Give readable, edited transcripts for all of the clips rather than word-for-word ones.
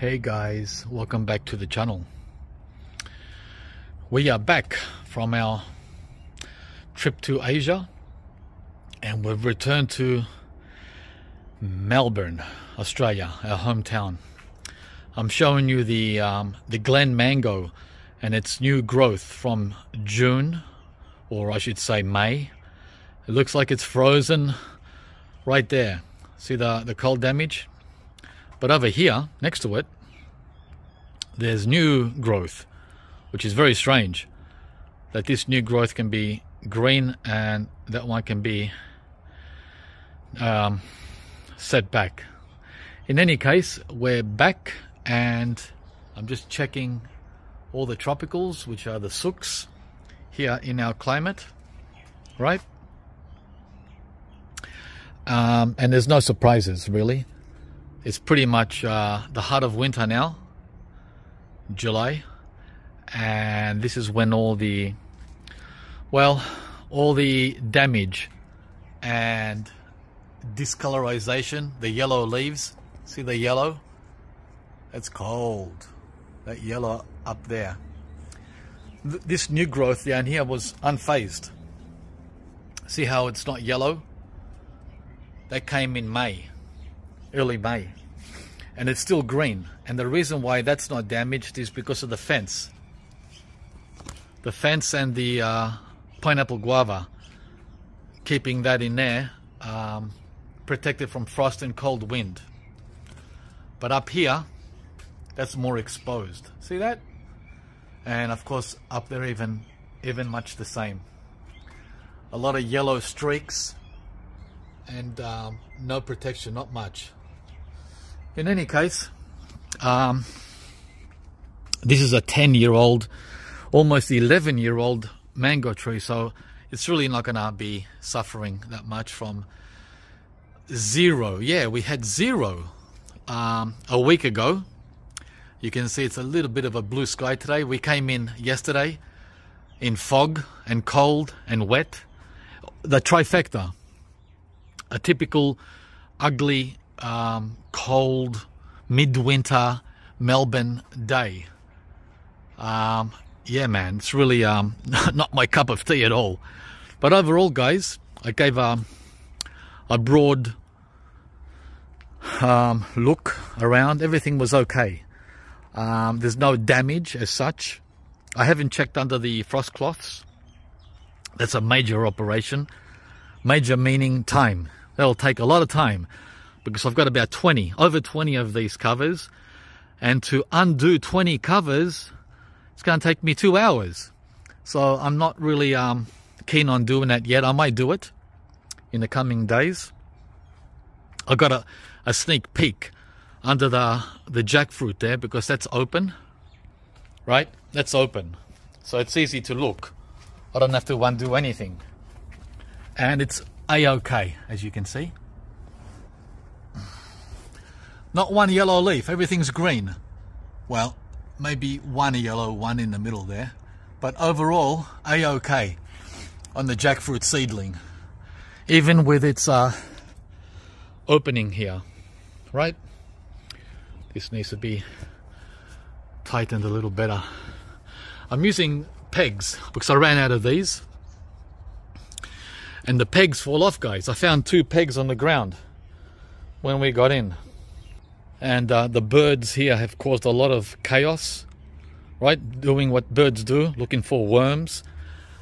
Hey guys, welcome back to the channel. We are back from our trip to Asia and we've returned to Melbourne, Australia, our hometown. I'm showing you the Glen mango and its new growth from June, or I should say May. It looks like it's frozen right there. See the cold damage? But over here, next to it, there's new growth, which is very strange, that this new growth can be green and that one can be set back. In any case, we're back and I'm just checking all the tropicals, which are the SOOKs here in our climate, right? And there's no surprises really. It's pretty much the heart of winter now, July, and this is when all the damage and discolorization, the yellow leaves, see the yellow? It's cold, that yellow up there. This new growth down here was unfazed. See how it's not yellow? That came in May. Early May, and it's still green, and the reason why that's not damaged is because of the fence and the pineapple guava, keeping that in there, protected from frost and cold wind. But up here, that's more exposed. See that? And of course up there even much the same. A lot of yellow streaks and no protection, not much. In any case, this is a 10-year-old, almost 11-year-old mango tree, so it's really not going to be suffering that much from zero. Yeah, we had zero a week ago. You can see it's a little bit of a blue sky today. We came in yesterday in fog and cold and wet. The trifecta, a typical ugly cold midwinter Melbourne day. Yeah man, it's really not my cup of tea at all. But overall guys, I gave a broad look around. Everything was okay. There's no damage as such. I haven't checked under the frost cloths. That's a major operation. Major meaning time. That'll take a lot of time, because I've got about over 20 of these covers, and to undo 20 covers, it's going to take me 2 hours. So I'm not really keen on doing that yet. I might do it in the coming days. I got a sneak peek under the jackfruit there, because that's open, right? That's open, so it's easy to look. I don't have to undo anything, and it's a-okay, as you can see. Not one yellow leaf, everything's green. Well, maybe one yellow, one in the middle there. But overall, a-okay on the jackfruit seedling. Even with its opening here, right? This needs to be tightened a little better. I'm using pegs because I ran out of these. And the pegs fall off, guys. I found 2 pegs on the ground when we got in. And the birds here have caused a lot of chaos, right? Doing what birds do, looking for worms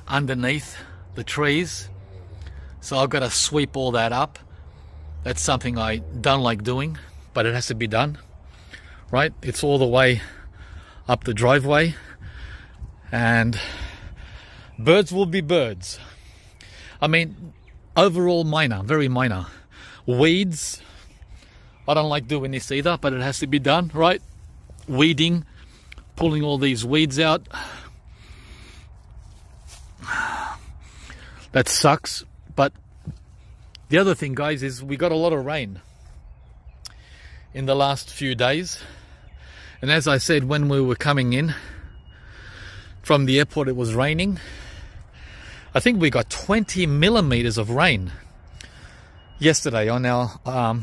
underneath the trees. So I've got to sweep all that up. That's something I don't like doing, but it has to be done, right? It's all the way up the driveway, and birds will be birds. I mean, overall minor, very minor. Weeds, I don't like doing this either, but it has to be done, right? Weeding, pulling all these weeds out. That sucks. But the other thing, guys, is we got a lot of rain in the last few days. And as I said, when we were coming in from the airport, it was raining. I think we got 20 millimeters of rain yesterday on our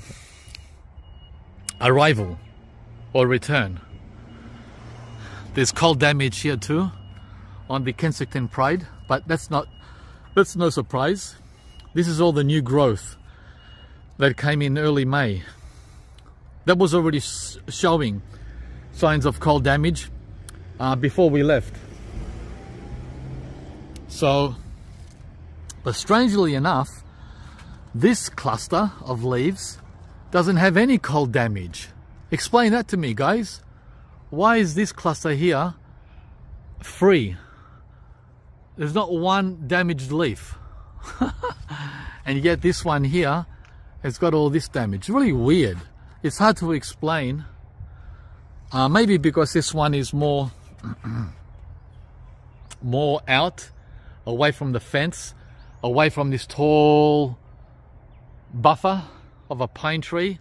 arrival or return. There's cold damage here too on the Kensington Pride, but that's no surprise. This is all the new growth that came in early May. That was already showing signs of cold damage before we left. So, but strangely enough, this cluster of leaves doesn't have any cold damage. Explain that to me, guys. Why is this cluster here free? There's not one damaged leaf. And yet this one here has got all this damage. Really weird. It's hard to explain. Maybe because this one is more out, away from the fence, away from this tall buffer of a pine tree.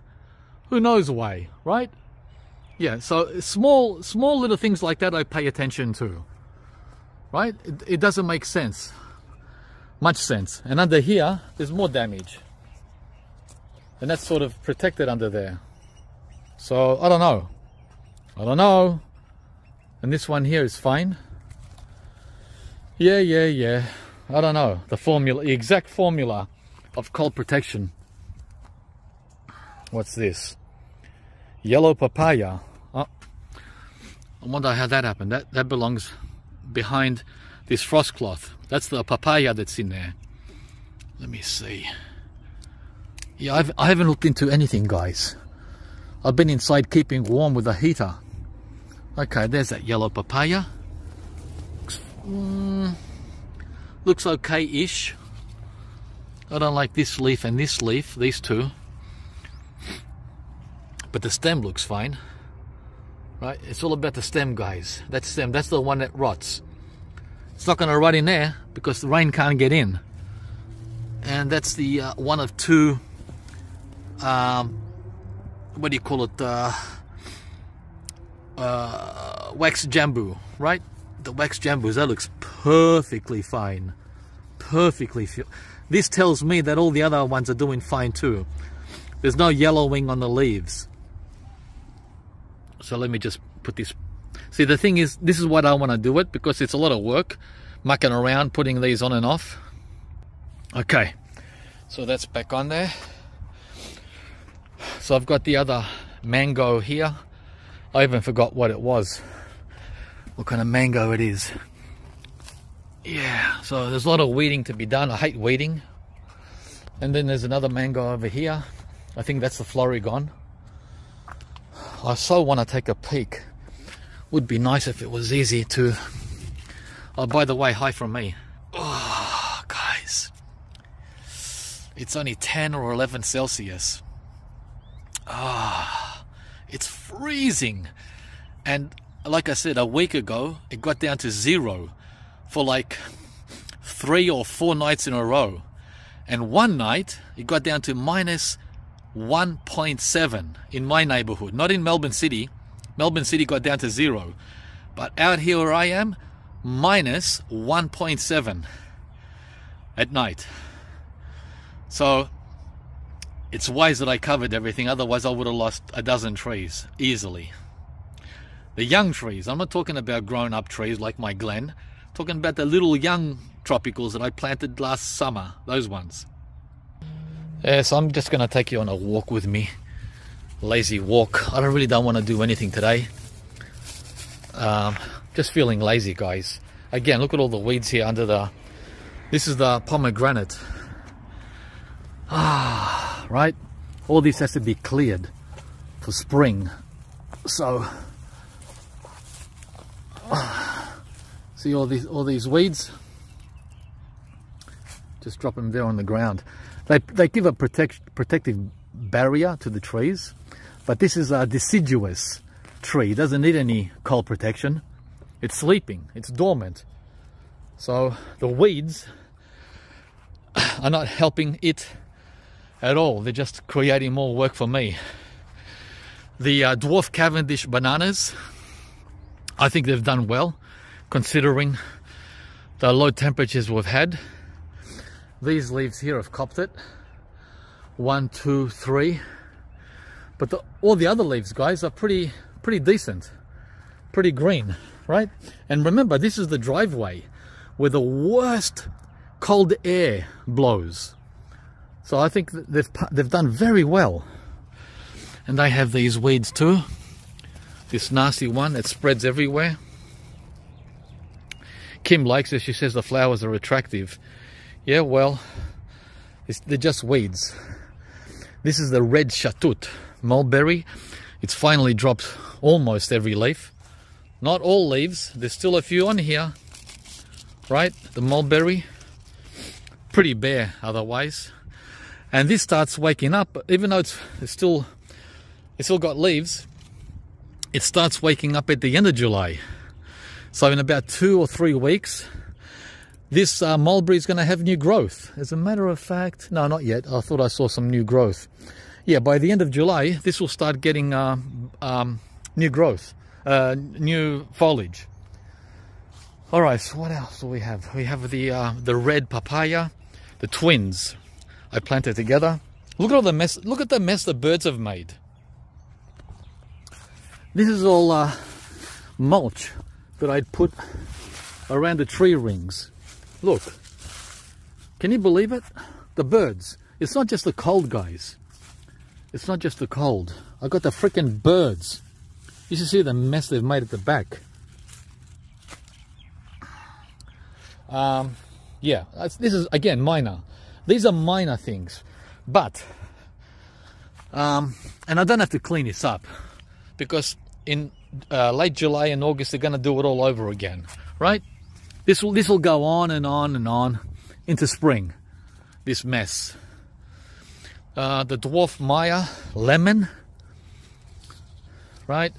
Who knows why, right? Yeah, so small little things like that I pay attention to, right? It doesn't make sense, much sense. And under here, there's more damage. And that's sort of protected under there. So, I don't know. And this one here is fine. Yeah. I don't know. The exact formula of cold protection. What's this? Yellow papaya. Oh, I wonder how that happened. That belongs behind this frost cloth. That's the papaya that's in there. Let me see. Yeah, I haven't looked into anything, guys. I've been inside keeping warm with a heater. Okay, there's that yellow papaya. Looks okay-ish. I don't like this leaf and this leaf, these two. But the stem looks fine. Right? It's all about the stem, guys. That stem, that's the one that rots. It's not going to rot in there because the rain can't get in. And that's the one of two, what do you call it, wax jambu, right? The wax jambus, that looks perfectly fine. This tells me that all the other ones are doing fine too. There's no yellowing on the leaves. So let me just put this. See, the thing is, this is what I want to do it because it's a lot of work mucking around, putting these on and off. Okay, so that's back on there. So I've got the other mango here. I even forgot what it was, what kind of mango it is. Yeah, so there's a lot of weeding to be done. I hate weeding. And then there's another mango over here. I think that's the Florigon. I so want to take a peek. Would be nice if it was easy to... Oh, by the way, hi from me. Oh, guys. It's only 10 or 11 Celsius. Ah, it's freezing. And like I said, a week ago, it got down to 0 for like 3 or 4 nights in a row. And one night, it got down to minus 1.7 in my neighborhood, not in Melbourne City. Melbourne City got down to 0. But out here where I am, minus 1.7 at night. So it's wise that I covered everything, otherwise I would have lost a dozen trees easily. The young trees, I'm not talking about grown-up trees like my Glen, I'm talking about the little young tropicals that I planted last summer, those ones. Yeah, so I'm just going to take you on a walk with me. Lazy walk. I really don't want to do anything today. Just feeling lazy, guys. Again, look at all the weeds here under the... This is the pomegranate. Right? All this has to be cleared for spring. So... see all these weeds? Just drop them there on the ground. They give a protective barrier to the trees, but this is a deciduous tree. It doesn't need any cold protection. It's sleeping, it's dormant. So the weeds are not helping it at all. They're just creating more work for me. The dwarf Cavendish bananas, I think they've done well considering the low temperatures we've had. These leaves here have copped it. 1, 2, 3. But all the other leaves, guys, are pretty pretty decent, pretty green, right? And remember, this is the driveway where the worst cold air blows. So I think they've done very well. And they have these weeds too. This nasty one that spreads everywhere. Kim likes it. She says the flowers are attractive. Yeah, well, they're just weeds. This is the red shatut mulberry. It's finally dropped almost every leaf. Not all leaves. There's still a few on here. Right? The mulberry. Pretty bare otherwise. And this starts waking up. Even though it's still got leaves, it starts waking up at the end of July. So in about 2 or 3 weeks, this mulberry is going to have new growth. As a matter of fact, no, not yet. I thought I saw some new growth. Yeah, by the end of July, this will start getting new growth, new foliage. All right, so what else do we have? We have the red papaya, the twins. I planted together. Look at all the mess. Look at the mess the birds have made. This is all mulch that I'd put around the tree rings. Look, can you believe it? The birds. It's not just the cold, guys. It's not just the cold. I got the freaking birds. You should see the mess they've made at the back. Yeah, this is again minor. These are minor things, but and I don't have to clean this up because in late July and August they're going to do it all over again, right? This will go on and on and on into spring. This mess. The dwarf Maya lemon, right?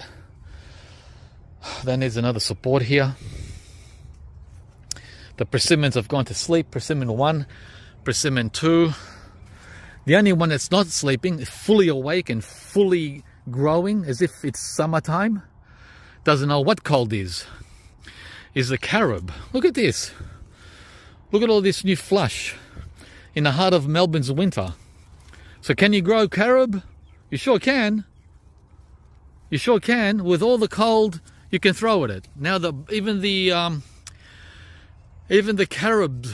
Then there's another support here. The persimmons have gone to sleep. Persimmon 1, persimmon 2. The only one that's not sleeping, fully awake and fully growing as if it's summertime, doesn't know what cold is the carob. Look at this. Look at all this new flush in the heart of Melbourne's winter. So can you grow carob? You sure can. You sure can. With all the cold you can throw at it. Now even the carob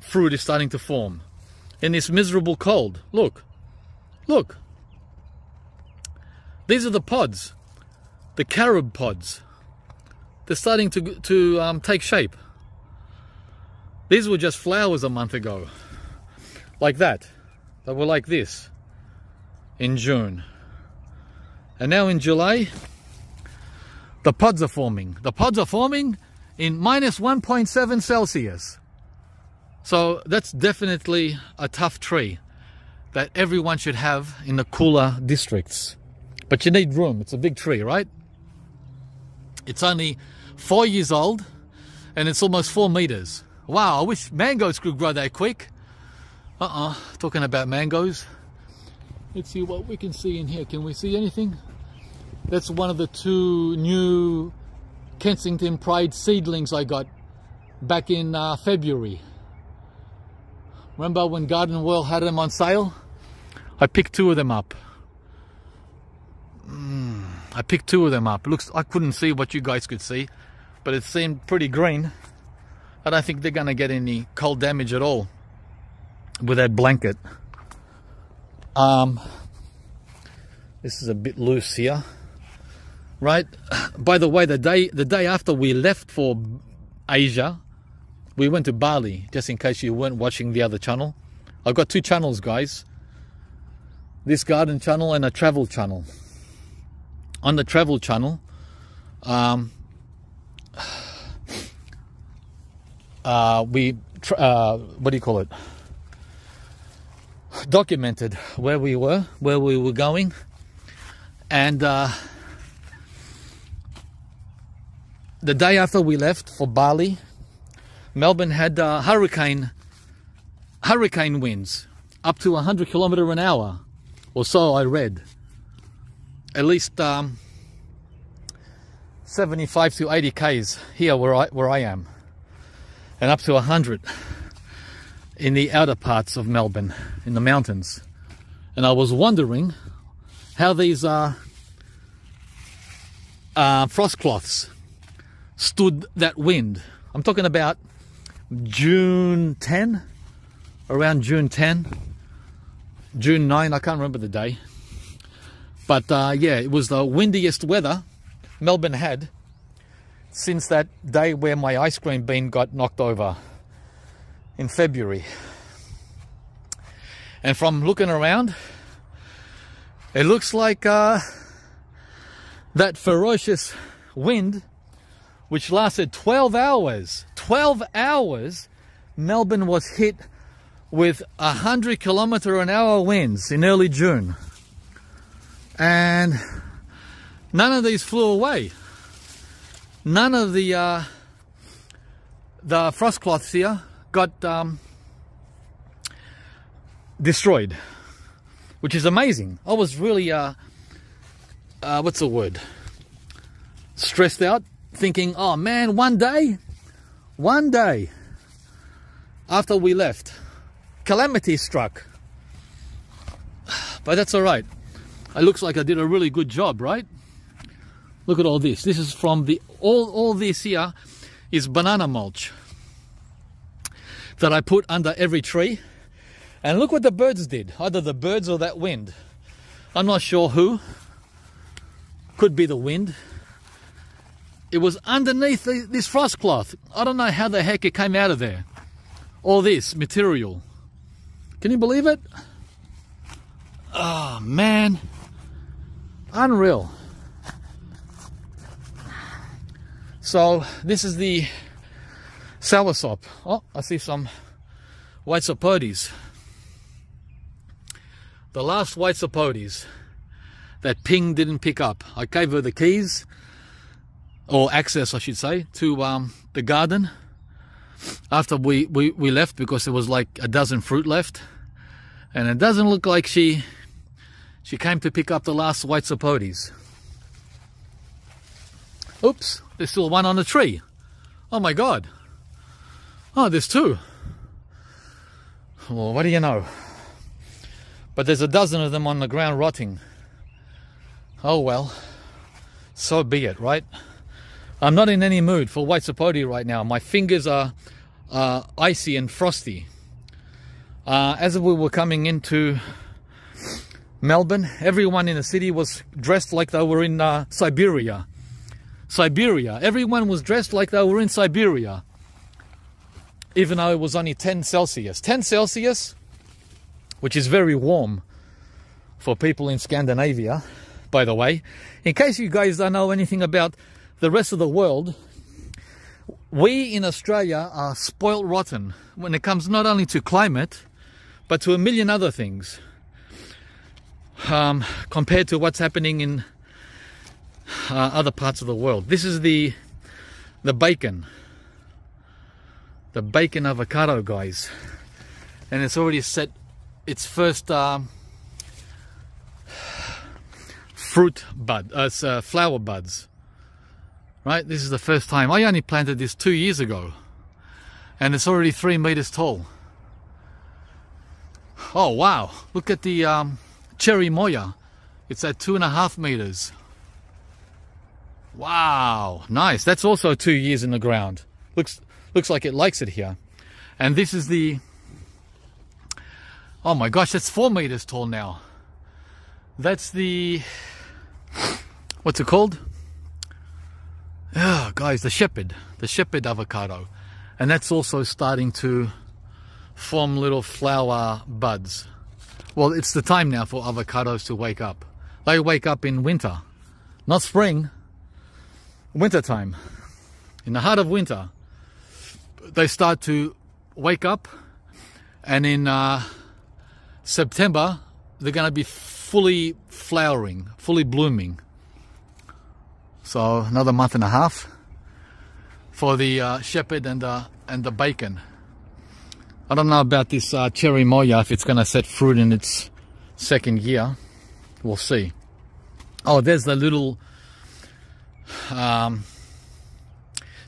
fruit is starting to form in this miserable cold. Look. Look. These are the pods. The carob pods. They're starting to take shape. These were just flowers a month ago. Like that. They were like this in June. And now in July, the pods are forming. The pods are forming in minus 1.7 Celsius. So that's definitely a tough tree that everyone should have in the cooler districts. But you need room. It's a big tree, right? It's only 4 years old and it's almost 4 meters. Wow, I wish mangoes could grow that quick. Talking about mangoes. Let's see what we can see in here. Can we see anything? That's one of the 2 new Kensington Pride seedlings I got back in February. Remember when Garden World had them on sale? I picked 2 of them up. I picked 2 of them up. Looks, I couldn't see what you guys could see, but it seemed pretty green. I don't think they're going to get any cold damage at all with that blanket. This is a bit loose here, right? By the way, the day after we left for Asia, we went to Bali, just in case you weren't watching the other channel. I've got 2 channels, guys. This garden channel and a travel channel. On the travel channel, what do you call it? Documented where we were going, and the day after we left for Bali, Melbourne had hurricane winds up to 100 kilometers an hour, or so I read. At least 75 to 80 k's here where I am, and up to 100 in the outer parts of Melbourne, in the mountains. And I was wondering how these frost cloths stood that wind. I'm talking about June 10, around June 10, June 9, I can't remember the day. But yeah, it was the windiest weather Melbourne had since that day where my ice cream bean got knocked over in February. And from looking around, it looks like that ferocious wind, which lasted 12 hours, Melbourne was hit with 100-kilometre-an-hour winds in early June. And none of these flew away. None of the frost cloths here got destroyed, which is amazing. I was really what's the word, stressed out, thinking, oh man, one day after we left, calamity struck. But that's all right. It looks like I did a really good job, right? Look at all this. This is from the all this here is banana mulch that I put under every tree. And look what the birds did. Either the birds or that wind. I'm not sure who. Could be the wind. It was underneath this frost cloth. I don't know how the heck it came out of there. All this material. Can you believe it? Oh man. Unreal. So this is the soursop. Oh, I see some white sapotes. The last white sapotes that Ping didn't pick up. I gave her the keys, or access I should say, to the garden after we left, because there was like a dozen fruit left, and it doesn't look like she came to pick up the last white sapotes. Oops, there's still one on the tree. Oh my god. Oh, there's two. Well, what do you know? But there's a dozen of them on the ground rotting. Oh well, so be it, right? I'm not in any mood for white sapote right now. My fingers are icy and frosty. As we were coming into Melbourne, everyone in the city was dressed like they were in Siberia. Everyone was dressed like they were in Siberia. Even though it was only 10 Celsius. 10 Celsius, which is very warm for people in Scandinavia, by the way. In case you guys don't know anything about the rest of the world, we in Australia are spoilt rotten when it comes not only to climate, but to a million other things. Compared to what's happening in other parts of the world. This is the bacon. The bacon avocado, guys. And it's already set its first flower buds. Right? This is the first time. I only planted this 2 years ago. And it's already 3 meters tall. Oh wow. Look at the cherry moya. It's at 2.5 meters. Wow, nice. That's also 2 years in the ground. Looks like it likes it here. And this is the, oh my gosh, that's 4 meters tall now. That's the, what's it called? Oh, guys, the shepherd avocado. And that's also starting to form little flower buds. Well, it's the time now for avocados to wake up. They wake up in winter, not spring. Winter time. In the heart of winter, they start to wake up, and in September they're going to be fully flowering, fully blooming. So another month and a half for the shepherd and the bacon. I don't know about this cherry moya, if it's going to set fruit in its second year. We'll see. Oh, there's the little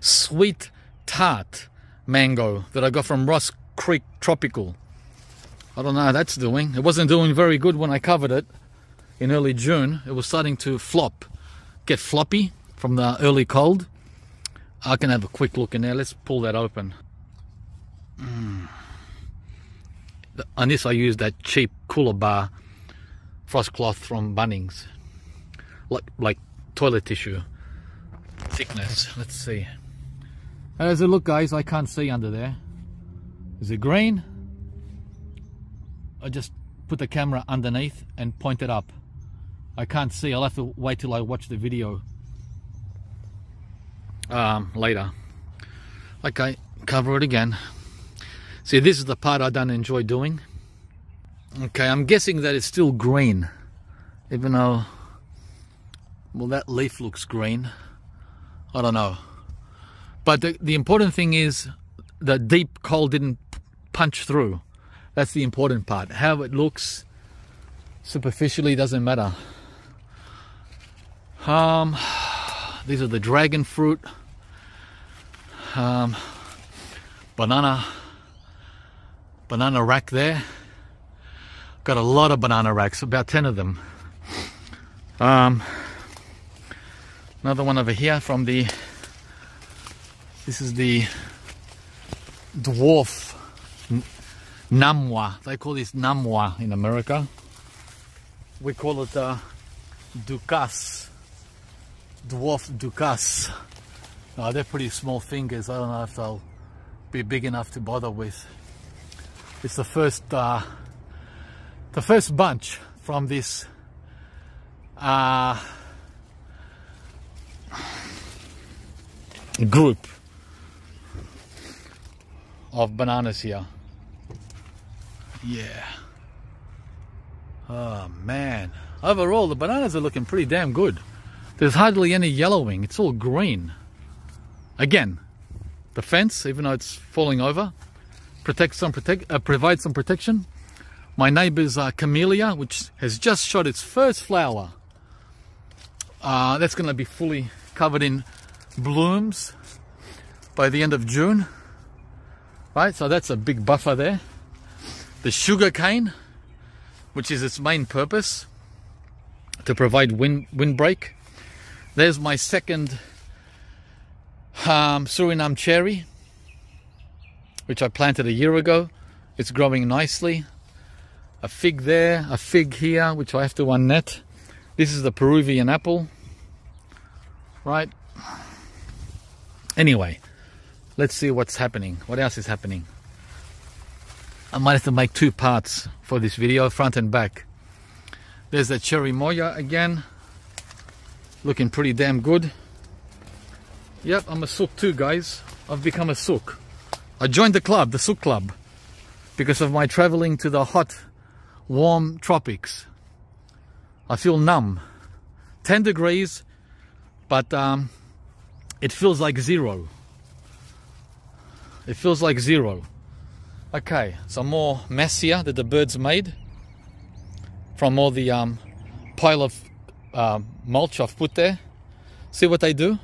sweet tart mango that I got from Ross Creek Tropical. I don't know how that's doing. It wasn't doing very good when I covered it in early June. It was starting to flop, get floppy, from the early cold. I can have a quick look in there. Let's pull that open. On this I use that cheap cooler bar frost cloth from Bunnings, like toilet tissue thickness. Let's see. How does it look, guys? I can't see under there. Is it green? I just put the camera underneath and point it up. I can't see. I'll have to wait till I watch the video later. Okay, cover it again. See, this is the part I don't enjoy doing. Okay, I'm guessing that it's still green, even though, well, that leaf looks green. I don't know. But the important thing is the deep cold didn't punch through. That's the important part. How it looks superficially doesn't matter. These are the dragon fruit. Banana rack there. Got a lot of banana racks, about 10 of them. Another one over here from the, this is the dwarf namwa. They call this namwa in America. We call it dukas, dwarf dukas. Oh, they're pretty small fingers. I don't know if they'll be big enough to bother with. It's the first bunch from this group of bananas here. Yeah. Oh man. Overall, the bananas are looking pretty damn good. There's hardly any yellowing. It's all green. Again, the fence, even though it's falling over, provides some protection. My neighbour's camellia, which has just shot its first flower, that's going to be fully covered in blooms by the end of June. Right, so that's a big buffer there. The sugar cane, which is its main purpose, to provide windbreak. There's my second Suriname cherry, which I planted a year ago. It's growing nicely. A fig there, a fig here, which I have to unnet. This is the Peruvian apple. Right. Anyway, let's see what's happening. What else is happening? I might have to make two parts for this video, front and back. There's the cherry moya again. Looking pretty damn good. Yep, I'm a SOOK too, guys. I've become a SOOK. I joined the club, the SOOK club, because of my traveling to the hot, warm tropics. I feel numb. 10 degrees, but it feels like zero. It feels like zero. Okay, some more mess here that the birds made from all the pile of mulch I've put there. See what they do?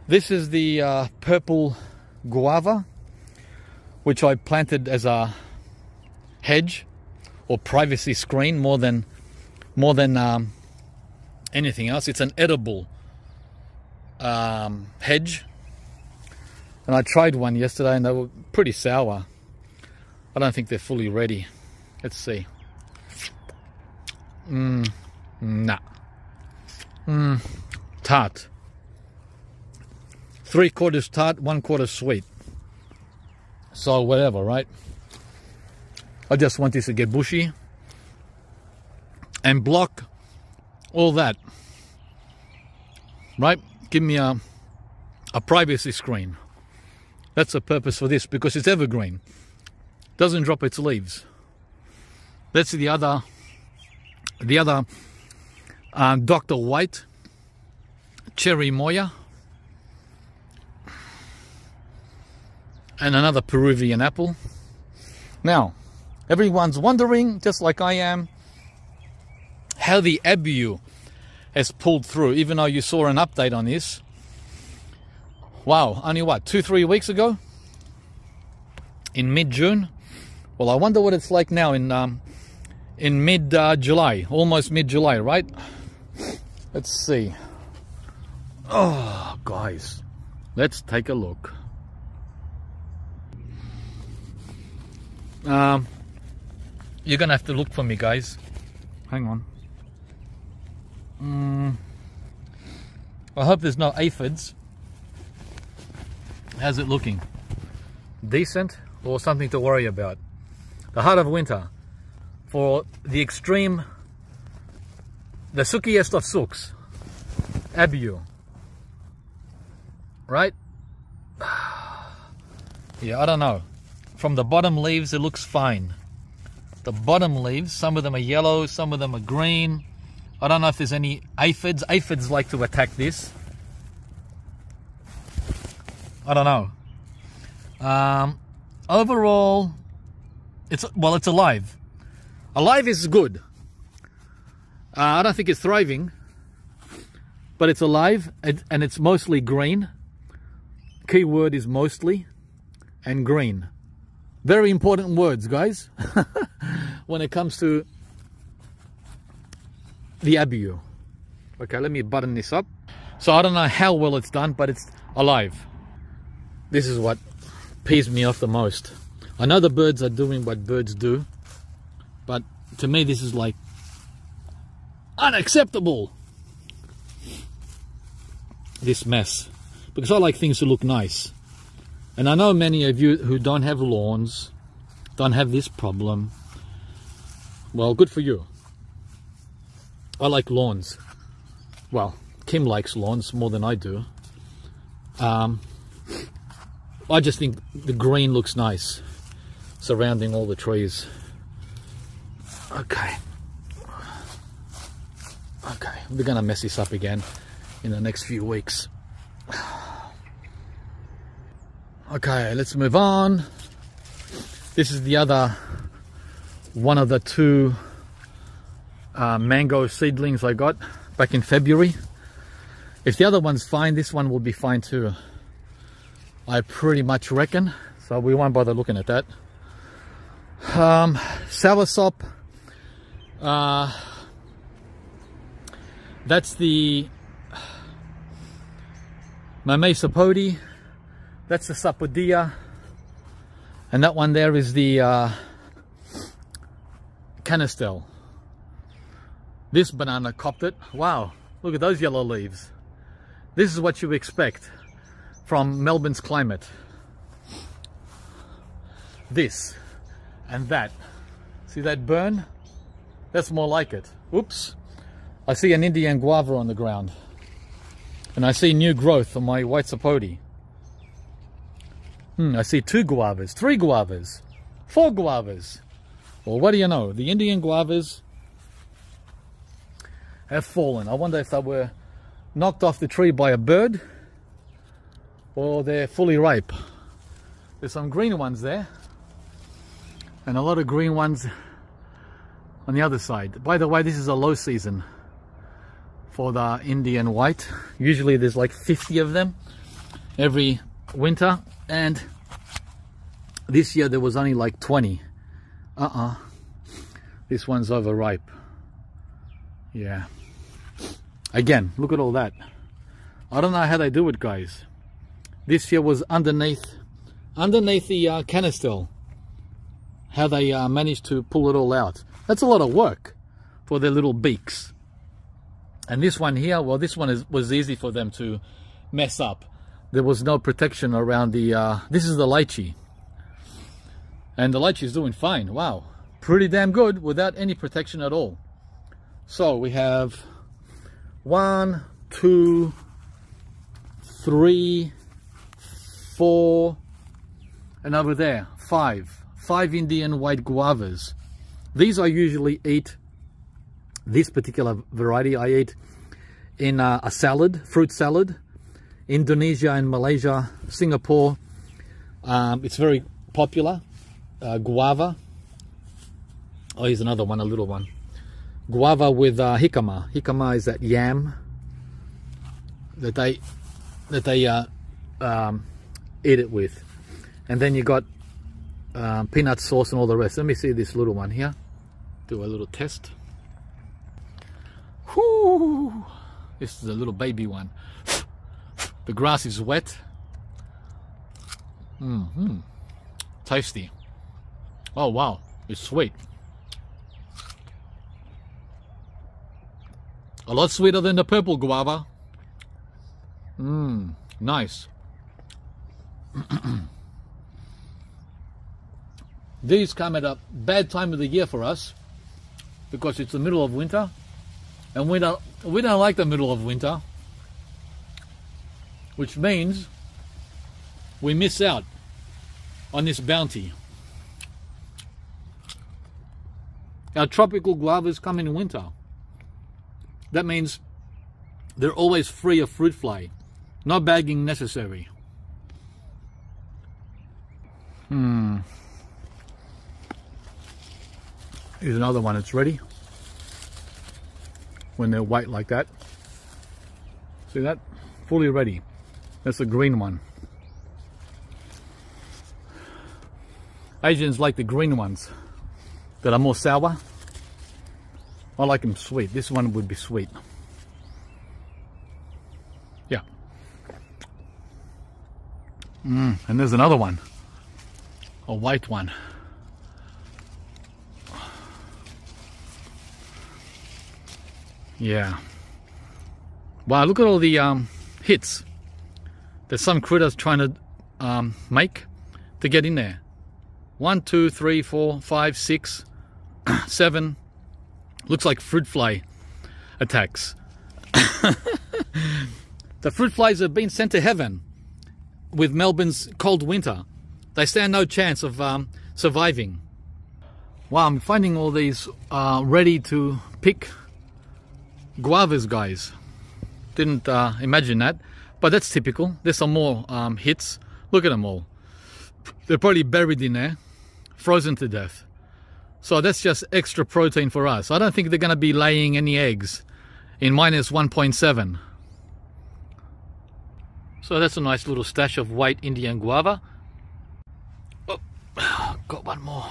This is the purple guava, which I planted as a hedge or privacy screen more than anything else. It's an edible hedge, and I tried one yesterday and they were pretty sour. I don't think they're fully ready. Let's see. Nah. Tart. 3/4 tart, 1/4 sweet. So whatever, right? I just want this to get bushy and block all that, right? Give me a privacy screen. That's the purpose for this, because it's evergreen. Doesn't drop its leaves. That's the other Dr. White cherry moya. And another Peruvian apple. Now, everyone's wondering, just like I am, how the abu has pulled through, even though you saw an update on this. Wow, only what, 2-3 weeks ago? In mid-June? Well, I wonder what it's like now in mid-July, almost mid-July, right? Let's see. Oh, guys, let's take a look. You're gonna have to look for me, guys. Hang on. I hope there's no aphids. How's it looking? Decent or something to worry about? The heart of winter for the extreme, the sookiest of sooks, Abiu. Right? Yeah, I don't know. From the bottom leaves, it looks fine. The bottom leaves, some of them are yellow, some of them are green. I don't know if there's any aphids. Aphids like to attack this. I don't know. Overall, it's alive. Alive is good. I don't think it's thriving, but it's alive and it's mostly green. Key word is mostly and green. Very important words, guys, when it comes to the Abiu. Okay, let me button this up. So I don't know how well it's done, but it's alive. This is what pees me off the most. I know the birds are doing what birds do, but to me this is like unacceptable. This mess. Because I like things to look nice. And I know many of you who don't have lawns, don't have this problem. Well, good for you. I like lawns. Well, Kim likes lawns more than I do. I just think the green looks nice, surrounding all the trees. Okay. Okay, we're gonna mess this up again in the next few weeks. Okay, let's move on. This is the other one of the two mango seedlings I got back in February. If the other one's fine, this one will be fine too, I pretty much reckon. So we won't bother looking at that. Soursop. That's the Mamei Sapodi. That's the Sapodia. And that one there is the Canistel. This banana copped it. Wow, look at those yellow leaves. This is what you expect from Melbourne's climate. This and that. See that burn? That's more like it. Oops. I see an Indian guava on the ground. And I see new growth on my white sapodi. I see 2 guavas, 3 guavas, 4 guavas. Well, what do you know? The Indian guavas have fallen. I wonder if they were knocked off the tree by a bird or they're fully ripe. There's some green ones there and a lot of green ones on the other side. By the way, this is a low season for the Indian white. Usually there's like 50 of them every winter, and this year there was only like 20. This one's overripe. Yeah. Again, look at all that. I don't know how they do it, guys. This year was underneath the canistel. How they managed to pull it all out. That's a lot of work for their little beaks. And this one here, well, this one was easy for them to mess up. There was no protection around the, this is the lychee. And the lychee is doing fine. Wow. Pretty damn good without any protection at all. So we have 1, 2, 3, 4, and over there, 5 Indian white guavas. These I usually eat, this particular variety I eat in a salad, fruit salad. Indonesia and Malaysia, Singapore, it's very popular. Guava. Oh, here's another one, a little one. Guava with jicama. Jicama is that yam that they eat it with. And then you got peanut sauce and all the rest. Let me see this little one here. Do a little test. Whoo! This is a little baby one. The grass is wet. Tasty. Oh wow, it's sweet. A lot sweeter than the purple guava. Nice. These come at a bad time of the year for us because it's the middle of winter, and we don't like the middle of winter, which means we miss out on this bounty. Our tropical guavas come in winter. That means they're always free of fruit fly. No bagging necessary. Here's another one that's ready. When they're white like that. See that? Fully ready. That's the green one. Asians like the green ones that are more sour. I like them sweet. This one would be sweet. Yeah. And there's another one. A white one. Yeah. Wow, look at all the hits that some critters trying to make to get in there. 1, 2, 3, 4, 5, 6, 7. Looks like fruit fly attacks. The fruit flies have been sent to heaven with Melbourne's cold winter. They stand no chance of surviving. Wow, I'm finding all these ready to pick guavas, guys. Didn't imagine that, but that's typical. There's some more hits. Look at them all. They're probably buried in there, frozen to death. So that's just extra protein for us. I don't think they're going to be laying any eggs in minus 1.7. So that's a nice little stash of white Indian guava. Oh, got one more.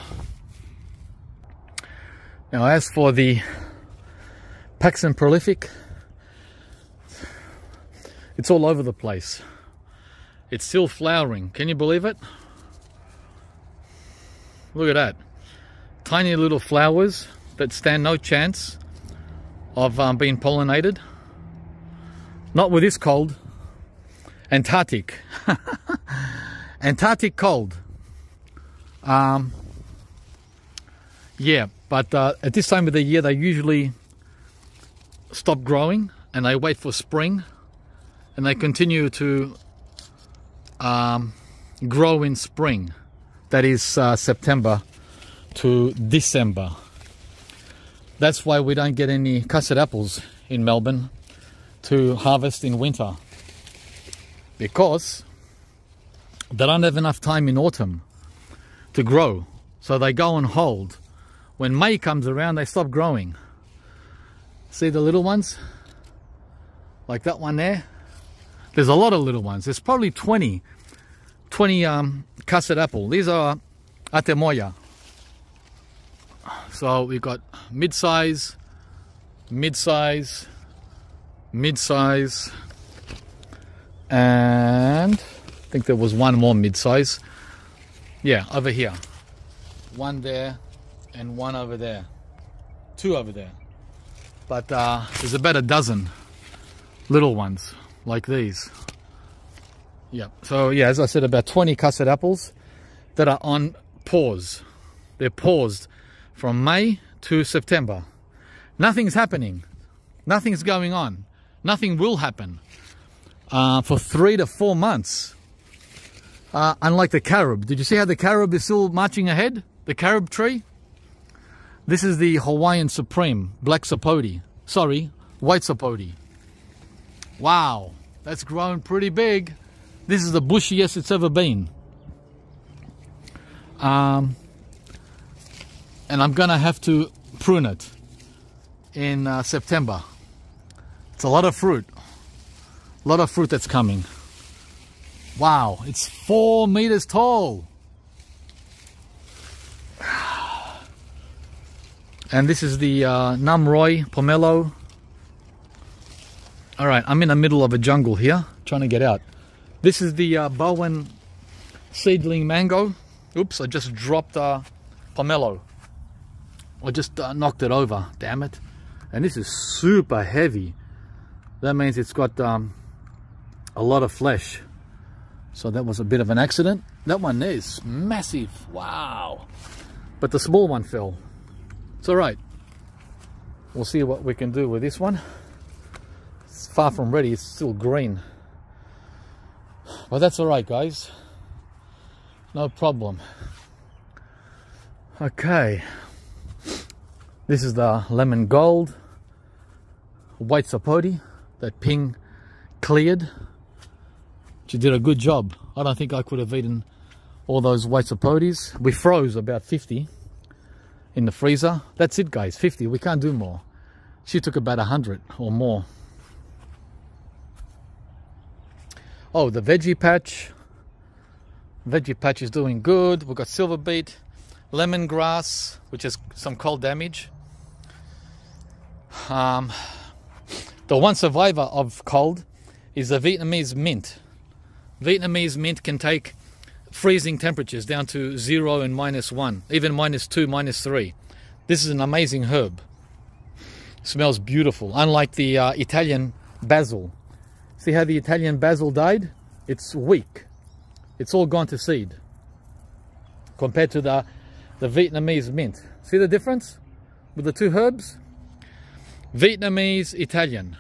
Now as for the Paxton Prolific, it's all over the place. It's still flowering. Can you believe it? Look at that. Tiny little flowers that stand no chance of being pollinated. Not with this cold. Antarctic. Antarctic cold. Yeah, but at this time of the year they usually stop growing and they wait for spring and they continue to grow in spring. That is September to December. That's why we don't get any custard apples in Melbourne to harvest in winter, because they don't have enough time in autumn to grow, so they go on hold. When May comes around they stop growing. See the little ones like that one there? There's a lot of little ones. There's probably 20 custard apple. These are Atemoya. So we've got mid-size, mid-size, mid-size, and I think there was one more mid-size. Yeah, over here. One there and one over there. Two over there. But there's about a dozen little ones like these. Yeah, so yeah, as I said, about 20 custard apples that are on pause. They're paused from May to September. Nothing's happening. Nothing's going on. Nothing will happen for 3 to 4 months. Unlike the carob. Did you see how the carob is still marching ahead? The carob tree? This is the Hawaiian Supreme, black sapote. Sorry, white sapote. Wow, that's grown pretty big. This is the bushiest it's ever been. And I'm gonna have to prune it in September. It's a lot of fruit. A lot of fruit that's coming. Wow, it's 4 meters tall. And this is the Namroy Pomelo. Alright, I'm in the middle of a jungle here, trying to get out. This is the Bowen seedling mango. Oops, I just dropped pomelo. I just knocked it over, damn it. And this is super heavy. That means it's got a lot of flesh. So that was a bit of an accident. That one is massive, wow. But the small one fell. It's all right. We'll see what we can do with this one. It's far from ready, it's still green. But that's all right, guys. No problem. Okay. This is the lemon gold, white sapote that Ping cleared. She did a good job. I don't think I could have eaten all those white sapotes. We froze about 50 in the freezer. That's it, guys, 50. We can't do more. She took about 100 or more. Oh, the veggie patch. Veggie patch is doing good. We've got silver beet, lemongrass, which has some cold damage. The one survivor of cold is the Vietnamese mint. Vietnamese mint can take freezing temperatures down to 0 and -1, even -2, -3. This is an amazing herb. Smells beautiful, unlike the Italian basil. See how the Italian basil died? It's weak. It's all gone to seed compared to the Vietnamese mint. See the difference with the two herbs? Vietnamese, Italian.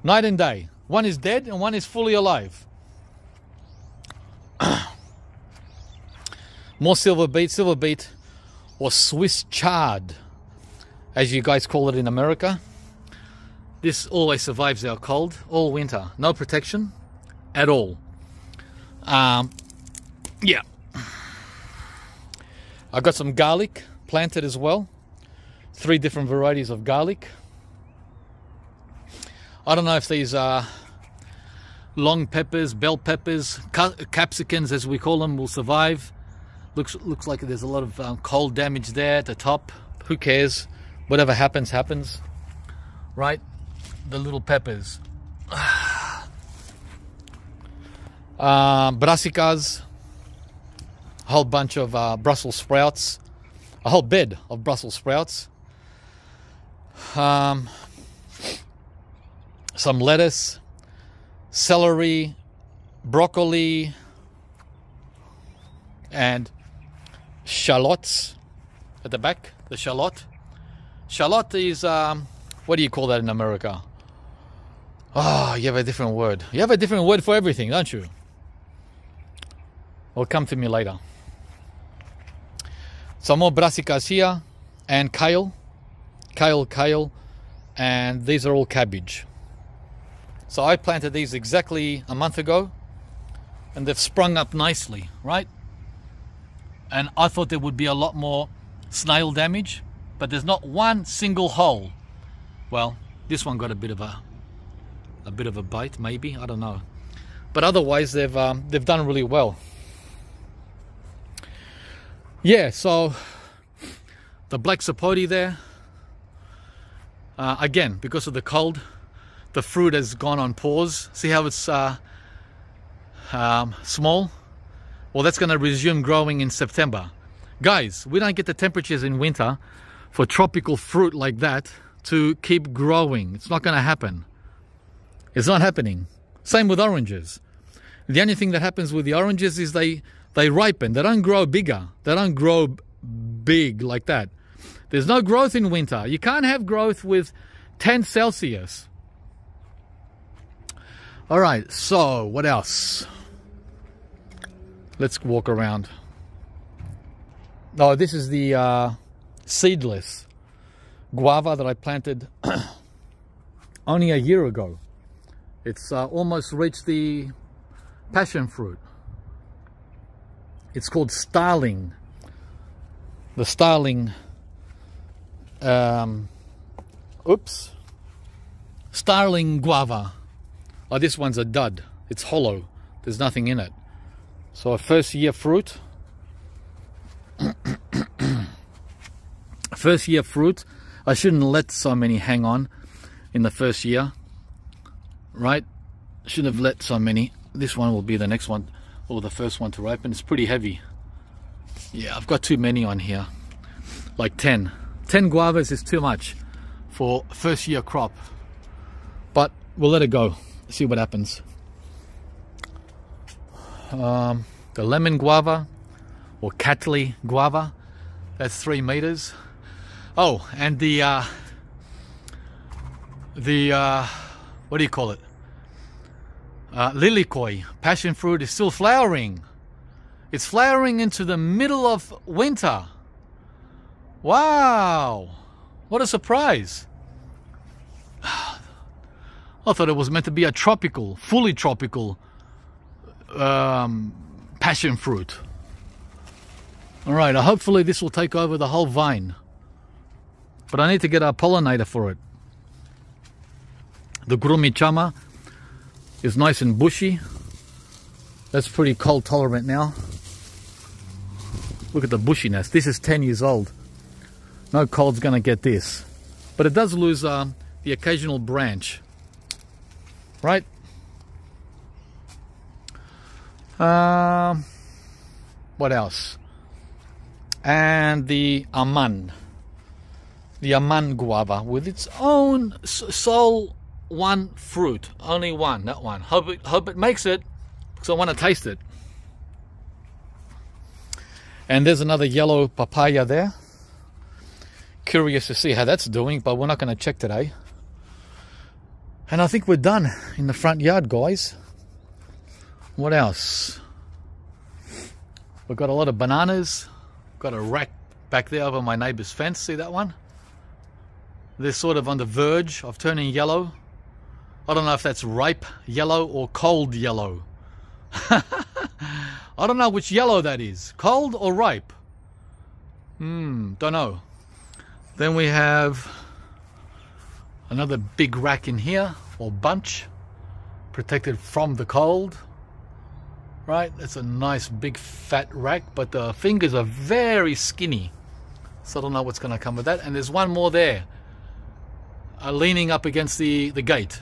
Night and day. One is dead and one is fully alive. More silver beet or Swiss chard, as you guys call it in America. This always survives our cold all winter. No protection at all. Yeah. I got some garlic planted as well. 3 different varieties of garlic. I don't know if these are long peppers, bell peppers, capsicums as we call them will survive. Looks like there's a lot of cold damage there at the top. Who cares? Whatever happens, happens. Right? The little peppers. Brassicas. A whole bunch of Brussels sprouts. A whole bed of Brussels sprouts. Some lettuce. Celery. Broccoli. And shallots at the back. The shallot. Shallot is, what do you call that in America? Oh, you have a different word. You have a different word for everything, don't you? Well, come to me later. Some more brassicas here. And kale. Kale. And these are all cabbage. So I planted these exactly a month ago. And they've sprung up nicely, right? And I thought there would be a lot more snail damage. But there's not one single hole. Well, this one got a bit of a bite, maybe, I don't know. But otherwise, they've done really well. Yeah, so the black sapote there. Again, because of the cold, the fruit has gone on pause. See how it's small? Well, that's going to resume growing in September. Guys, we don't get the temperatures in winter for tropical fruit like that to keep growing. It's not going to happen. It's not happening. Same with oranges. The only thing that happens with the oranges is they ripen. They don't grow bigger. They don't grow big like that. There's no growth in winter. You can't have growth with 10 Celsius. All right, so what else? Let's walk around. Oh, this is the seedless guava that I planted only a year ago. It's almost reached the passion fruit. It's called starling. The starling, starling guava. Oh, this one's a dud. It's hollow. There's nothing in it. So a first year fruit. First year fruit. I shouldn't let so many hang on in the first year, right? Shouldn't have let so many. This one will be the next one, or the first one to ripen. It's pretty heavy. Yeah, I've got too many on here. Like 10. 10 guavas is too much for first year crop. But we'll let it go. See what happens. The lemon guava, or Cattleya guava, that's 3 meters. Oh, and the what do you call it? Lilikoi, passion fruit, is still flowering. It's flowering into the middle of winter. Wow, what a surprise. I thought it was meant to be a tropical, fully tropical passion fruit. All right, hopefully this will take over the whole vine. But I need to get a pollinator for it. The Grumichama is nice and bushy. That's pretty cold tolerant now. Look at the bushiness. This is 10 years old. No cold's gonna get this. But it does lose the occasional branch. Right? What else? And the Aman. The Aman guava with its own sole one fruit. Only one, that one. Hope it makes it, because I want to taste it. And there's another yellow papaya there. Curious to see how that's doing, but we're not going to check today. And I think we're done in the front yard, guys. What else? We've got a lot of bananas. Got a rack back there over my neighbor's fence. See that one? They're sort of on the verge of turning yellow. I don't know if that's ripe yellow or cold yellow. I don't know which yellow that is. Cold or ripe? Don't know. Then we have another big rack in here, or bunch, protected from the cold. Right, that's a nice big fat rack, but the fingers are very skinny. So I don't know what's going to come with that. And there's one more there, leaning up against the gate.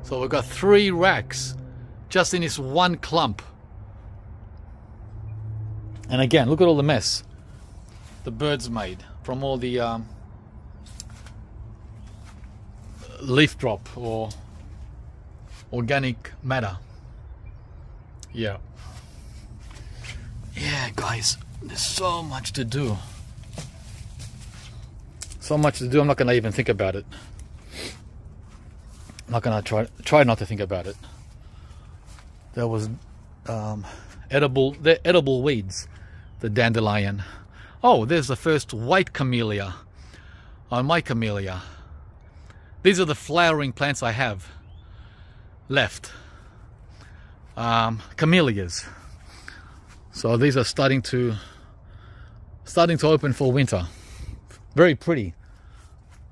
So we've got 3 racks just in this one clump. And again, look at all the mess the birds made from all the leaf drop or organic matter. Yeah, guys, there's so much to do. So much to do, I'm not going to even think about it. I'm not going to try not to think about it. There was edible weeds, the dandelion. Oh, there's the first white camellia on my camellia. These are the flowering plants I have left. Camellias. So these are starting to open for winter. Very pretty.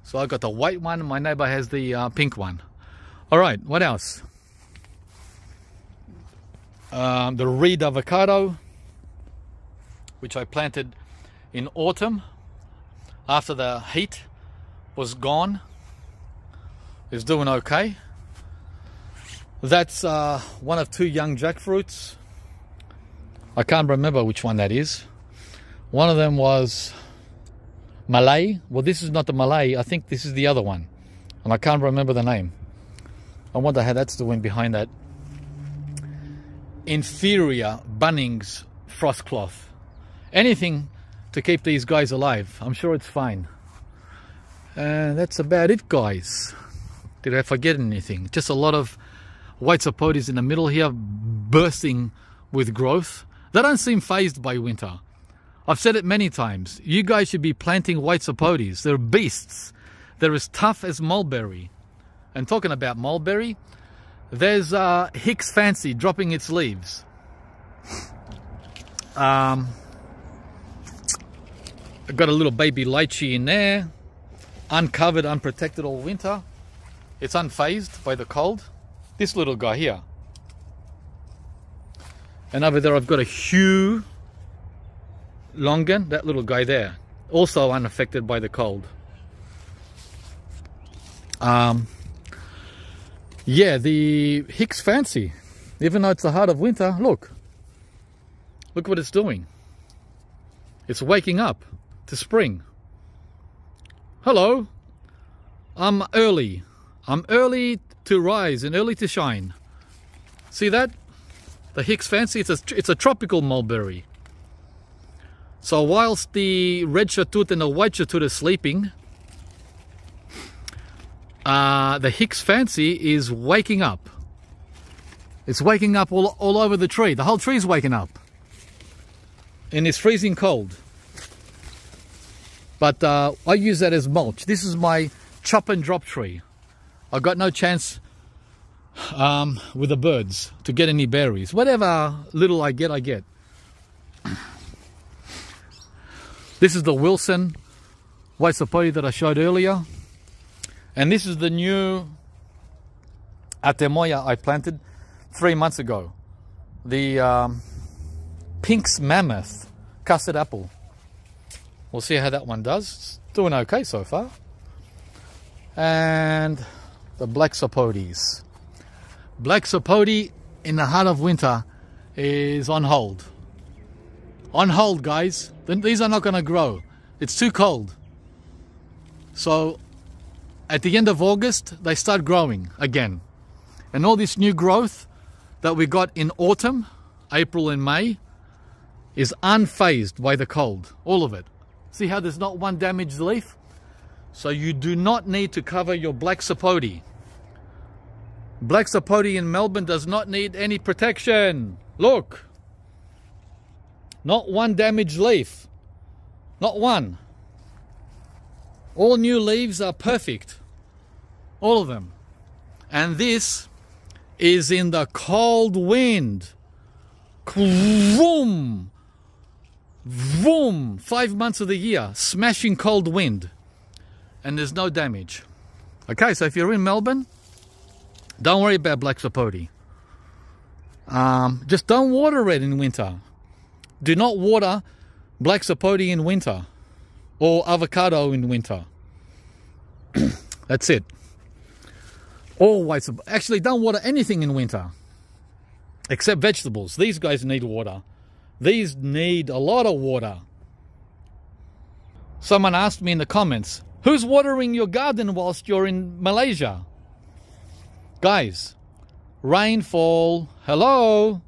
So I got the white one, my neighbor has the pink one. All right, what else? The reed avocado, which I planted in autumn after the heat was gone, is doing okay. That's one of 2 young jackfruits. I can't remember which one that is. One of them was Malay. Well, this is not the Malay. I think this is the other one. And I can't remember the name. I wonder how that's doing behind that inferior Bunnings frost cloth. Anything to keep these guys alive. I'm sure it's fine. And that's about it, guys. Did I forget anything? Just a lot of white sapotes in the middle here, bursting with growth. They don't seem phased by winter. I've said it many times. You guys should be planting white sapotes. They're beasts. They're as tough as mulberry. And talking about mulberry, there's Hicks Fancy dropping its leaves. I've got a little baby lychee in there, uncovered, unprotected all winter. It's unfazed by the cold. This little guy here. And over there I've got a Hugh Longan, that little guy there, also unaffected by the cold. Yeah, the Hicks Fancy, even though it's the heart of winter, look what it's doing. It's waking up to spring. Hello, I'm early to rise and early to shine. See that? The Hicks Fancy, it's a tropical mulberry. So whilst the red shatut and the white shatut are sleeping, the Hicks Fancy is waking up. It's waking up all over the tree. The whole tree's waking up. And it's freezing cold. But I use that as mulch. This is my chop and drop tree. I got no chance with the birds to get any berries. Whatever little I get, I get. This is the Wilson white sapoti that I showed earlier. And this is the new Atemoya I planted 3 months ago. The Pink's Mammoth custard apple. We'll see how that one does. It's doing okay so far. And the black sapotes. Black sapoti in the heart of winter is on hold. On hold, guys. These are not going to grow. It's too cold. So at the end of August, they start growing again. And all this new growth that we got in autumn, April and May, is unfazed by the cold. All of it. See how there's not one damaged leaf? So you do not need to cover your black sapoti. Black sapoti in Melbourne does not need any protection. Look. Not one damaged leaf. Not one. All new leaves are perfect. All of them. And this is in the cold wind. Vroom. Vroom. 5 months of the year. Smashing cold wind. And there's no damage. Okay, so if you're in Melbourne, don't worry about black sapoti. Just don't water it in winter. Do not water black sapoti in winter. Or avocado in winter. That's it. All white sapoti. Actually, don't water anything in winter. Except vegetables. These guys need water. These need a lot of water. Someone asked me in the comments, who's watering your garden whilst you're in Malaysia? Guys, rainfall, hello.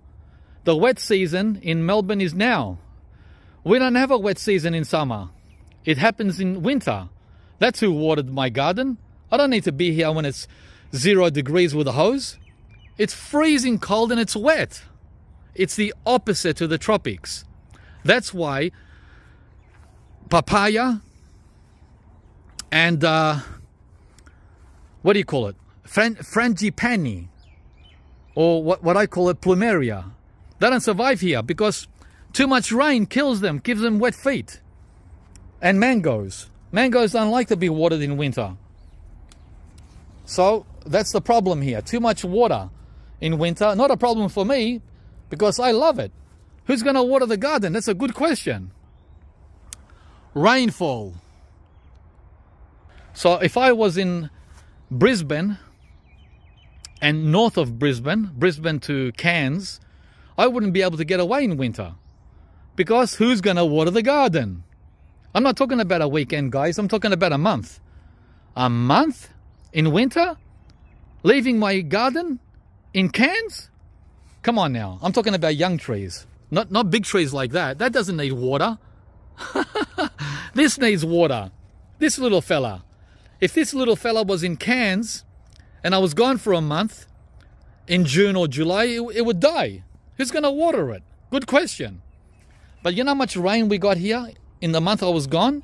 The wet season in Melbourne is now. We don't have a wet season in summer. It happens in winter. That's who watered my garden. I don't need to be here when it's 0 degrees with a hose. It's freezing cold and it's wet. It's the opposite to the tropics. That's why papaya and what do you call it? Frangipani, or what I call it, plumeria. They don't survive here because too much rain kills them, gives them wet feet. And mangoes. Mangoes don't like to be watered in winter. So that's the problem here. Too much water in winter. Not a problem for me because I love it. Who's going to water the garden? That's a good question. Rainfall. So if I was in Brisbane and north of Brisbane to Cairns, I wouldn't be able to get away in winter. Because who's going to water the garden? I'm not talking about a weekend, guys. I'm talking about a month. A month in winter? Leaving my garden in Cairns? Come on now. I'm talking about young trees. Not big trees like that. That doesn't need water. This needs water. This little fella. If this little fella was in Cairns and I was gone for a month, in June or July, it would die. Who's going to water it? Good question. But you know how much rain we got here in the month I was gone?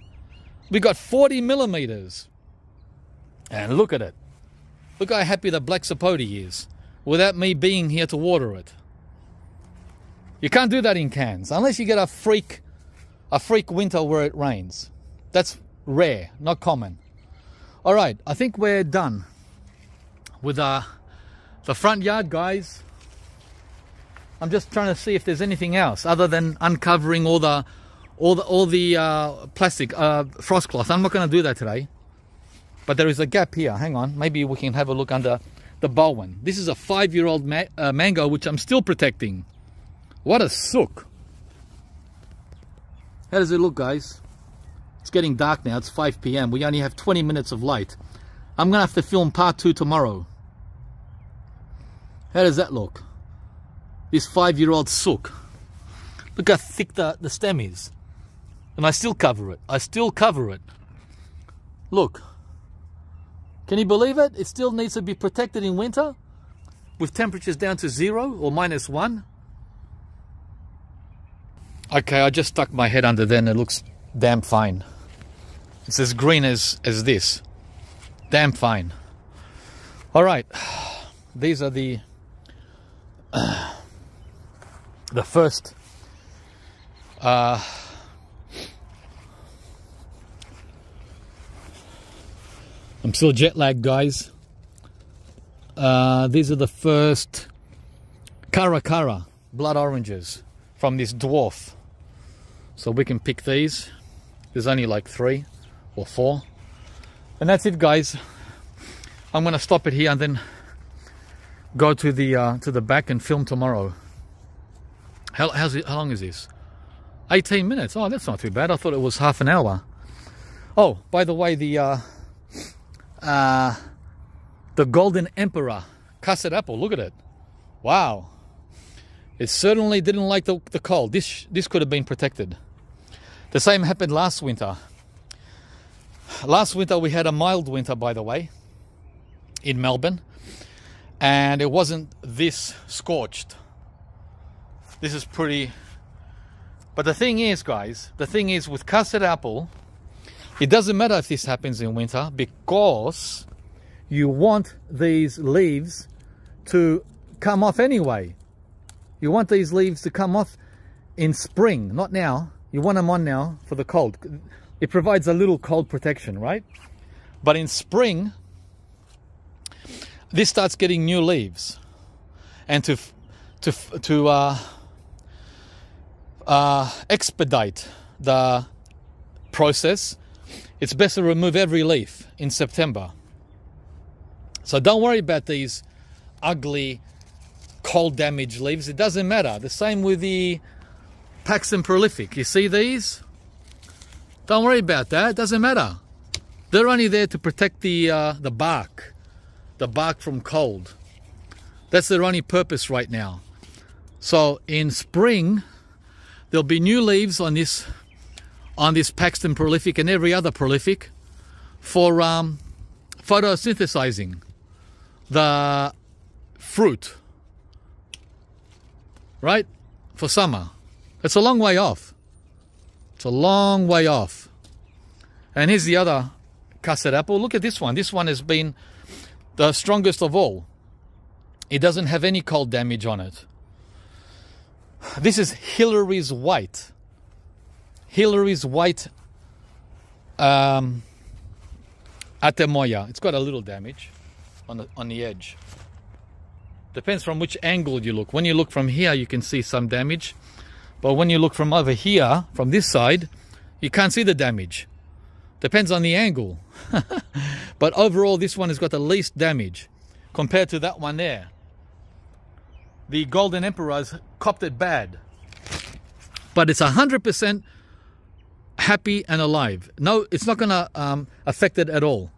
We got 40 millimeters. And look at it. Look how happy the black sapoti is without me being here to water it. You can't do that in Cairns unless you get a freak winter where it rains. That's rare, not common. All right, I think we're done with the front yard, guys. I'm just trying to see if there's anything else other than uncovering all the plastic frost cloth. I'm not going to do that today. But there is a gap here. Hang on. Maybe we can have a look under the Bowen. This is a 5-year-old mango, which I'm still protecting. What a sook. How does it look, guys? It's getting dark now. It's 5 p.m. We only have 20 minutes of light. I'm going to have to film part 2 tomorrow. How does that look? This 5-year-old sook. Look how thick the stem is. And I still cover it. I still cover it. Look. Can you believe it? It still needs to be protected in winter with temperatures down to 0 or -1. Okay, I just stuck my head under there and it looks damn fine. It's as green as this. Damn fine. All right. These are the first I'm still jet lagged, guys. These are the first Cara blood oranges from this dwarf. So we can pick these. There's only like 3 or 4. And that's it, guys. I'm going to stop it here and then go to the back and film tomorrow. How long is this? 18 minutes. Oh, that's not too bad. I thought it was half an hour. Oh, by the way, the Golden Emperor custard apple. Look at it. Wow. It certainly didn't like the cold. This could have been protected. The same happened last winter. Last winter we had a mild winter, by the way, in Melbourne. And it wasn't this scorched. This is pretty... But the thing is, guys, the thing is with custard apple, it doesn't matter if this happens in winter because you want these leaves to come off anyway. You want these leaves to come off in spring, not now. You want them on now for the cold. It provides a little cold protection, right? But in spring, this starts getting new leaves. And to expedite the process, it's best to remove every leaf in September. So don't worry about these ugly cold damaged leaves. It doesn't matter. The same with the Paxton Prolific. You see these? Don't worry about that. It doesn't matter. They're only there to protect the bark from cold. That's their only purpose right now. So in spring, there'll be new leaves on this Paxton Prolific and every other prolific for photosynthesizing the fruit, right? For summer. It's a long way off. It's a long way off. And here's the other custard apple. Look at this one. This one has been the strongest of all. It doesn't have any cold damage on it. This is Hillary's White. Hillary's White Atemoya. It's got a little damage on the edge. Depends from which angle you look. When you look from here, you can see some damage. But when you look from over here, from this side, you can't see the damage. Depends on the angle. But overall, this one has got the least damage compared to that one there. The Golden Emperor's copped it bad. But it's 100% happy and alive. No, it's not going to affect it at all.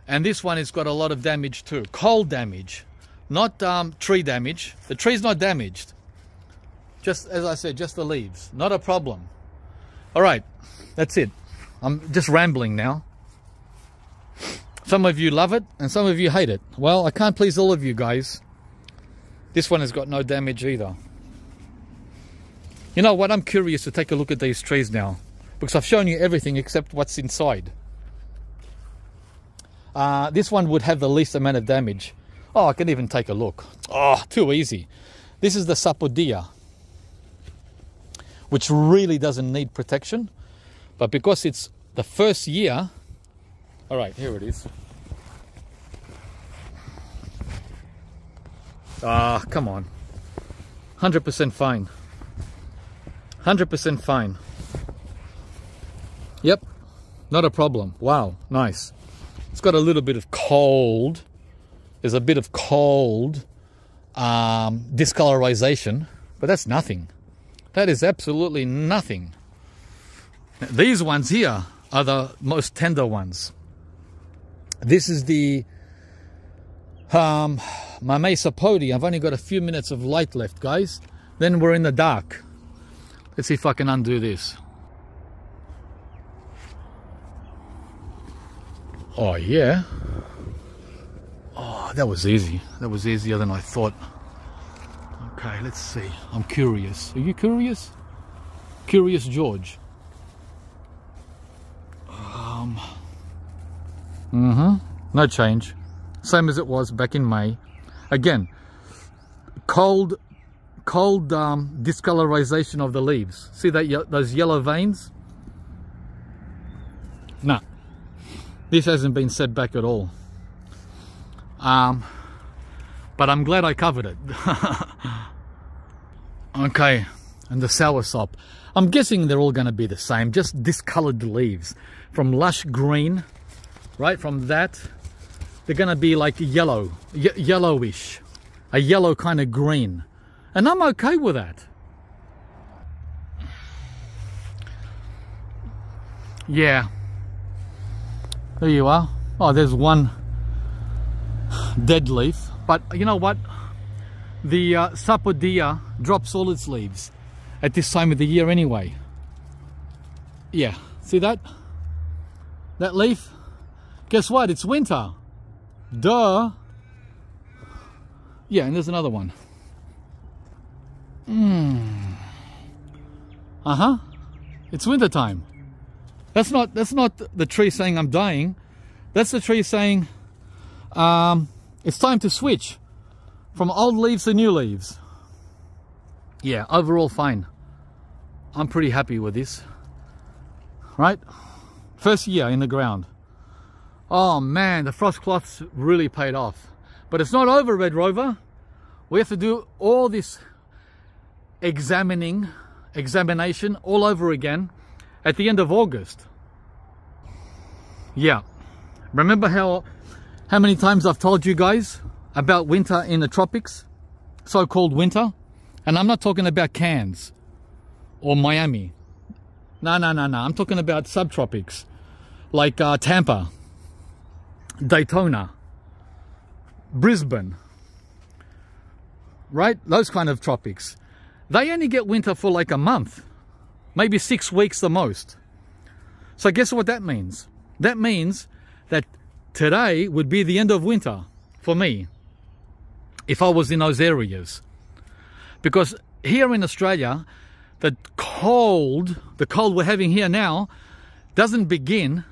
And this one has got a lot of damage too. Cold damage. Not tree damage. The tree's not damaged. Just, as I said, just the leaves. Not a problem. All right, that's it. I'm just rambling now. Some of you love it and some of you hate it. Well, I can't please all of you guys. This one has got no damage either. You know what? I'm curious to take a look at these trees now, because I've shown you everything except what's inside. This one would have the least amount of damage. Oh, I can even take a look. Oh, too easy. This is the Sapodia, which really doesn't need protection. But because it's the first year... All right, here it is. Ah, come on. 100% fine. 100% fine. Yep, not a problem. Wow, nice. It's got a little bit of cold there's a bit of cold discolorization, but that's nothing. That is absolutely nothing. These ones here are the most tender ones. This is the Mamei Sapodi. I've only got a few minutes of light left, guys. Then we're in the dark. Let's see if I can undo this. Oh yeah. Oh, that was easy. That was easier than I thought. Okay, let's see. I'm curious. Are you curious? Curious George. No change. Same as it was back in May. Again, cold discolorization of the leaves. See that those yellow veins? No, this hasn't been set back at all. But I'm glad I covered it. Okay, and the soursop. I'm guessing they're all going to be the same, just discolored leaves. From lush green, right, from that, they're going to be like yellow, yellowish, a yellow kind of green. And I'm okay with that. Yeah. There you are. Oh, there's one dead leaf. But you know what? The Sapodilla drops all its leaves at this time of the year anyway. Yeah. See that? That leaf? Guess what? It's winter. Duh. Yeah, and there's another one. It's winter time. That's not the tree saying I'm dying. That's the tree saying it's time to switch from old leaves to new leaves. Yeah, overall fine. I'm pretty happy with this. Right? First year in the ground. Oh man, the frost cloths really paid off. But it's not over, Red Rover. We have to do all this examination all over again at the end of August. Yeah. Remember how many times I've told you guys about winter in the tropics? So-called winter. And I'm not talking about Cairns or Miami. No. I'm talking about subtropics. Like Tampa, Daytona, Brisbane. Right? Those kind of tropics. They only get winter for like a month. Maybe 6 weeks the most. So guess what that means? That means that today would be the end of winter for me if I was in those areas. Because here in Australia, the cold we're having here now doesn't begin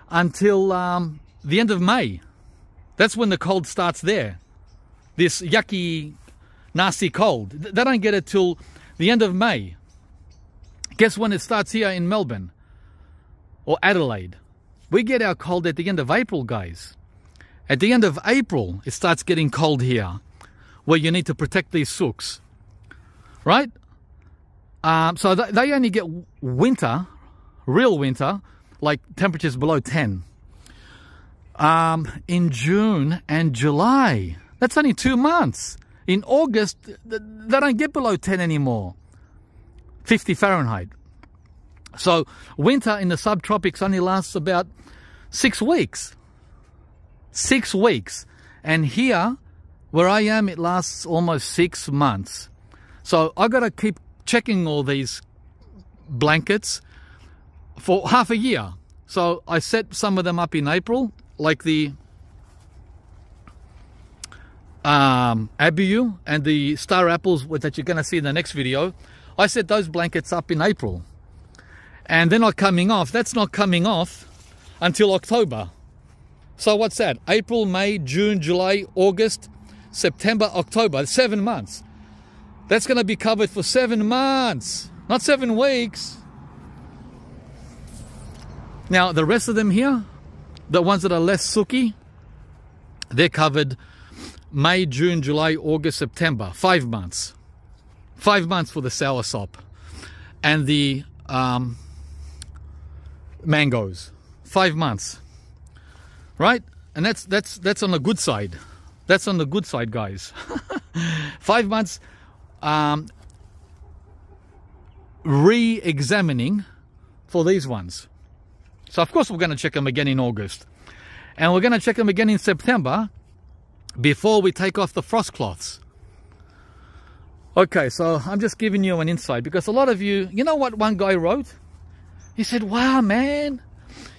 until the end of May. That's when the cold starts there. This yucky, nasty cold. They don't get it till the end of May. Guess when it starts here in Melbourne or Adelaide? We get our cold at the end of April, guys. At the end of April, it starts getting cold here, where you need to protect these SOOKs, right? So they only get winter, real winter, like temperatures below 10, in June and July. That's only 2 months. In August, they don't get below 10 anymore. 50 Fahrenheit. So winter in the subtropics only lasts about 6 weeks. 6 weeks. And here, where I am, it lasts almost 6 months. So I got to keep checking all these blankets for half a year. So I set some of them up in April, like the Abiu and the star apples that you're going to see in the next video. I set those blankets up in April. And they're not coming off. That's not coming off until October. So what's that? April, May, June, July, August, September, October. 7 months. That's going to be covered for 7 months. Not 7 weeks. Now, the rest of them here, the ones that are less sooky, they're covered May, June, July, August, September. 5 months. 5 months for the soursop. And the mangoes. 5 months. Right? And that's on the good side. That's on the good side, guys. 5 months re-examining for these ones. So of course we're going to check them again in August. And we're going to check them again in September before we take off the frost cloths. Okay, so I'm just giving you an insight because a lot of you know what one guy wrote? He said, wow, man,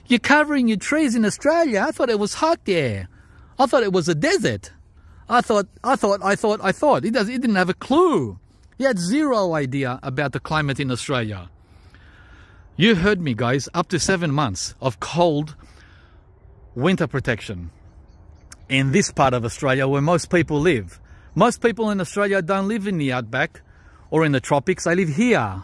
you're covering your trees in Australia. I thought it was hot there. I thought it was a desert. I thought. He didn't have a clue. He had zero idea about the climate in Australia. You heard me, guys, up to 7 months of cold winter protection in this part of Australia where most people live. Most people in Australia don't live in the outback or in the tropics. They live here,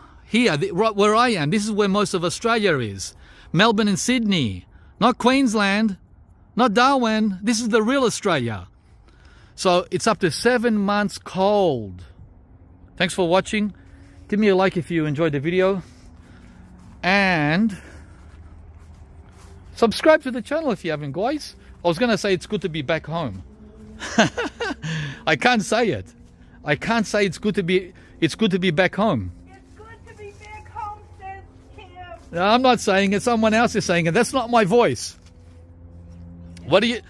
right where I am. This is where most of Australia is. Melbourne and Sydney, not Queensland, not Darwin. This is the real Australia. So it's up to 7 months cold. Thanks for watching. Give me a like if you enjoyed the video. And subscribe to the channel if you haven't, guys. I was going to say it's good to be back home. I can't say it. I can't say it's good to be back home. It's good to be back home, says Kim. No, I'm not saying it. Someone else is saying it. That's not my voice. What do you...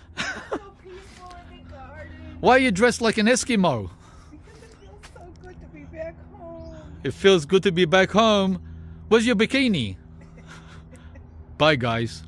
Why are you dressed like an Eskimo? Because it feels so good to be back home. It feels good to be back home. Where's your bikini? Bye, guys.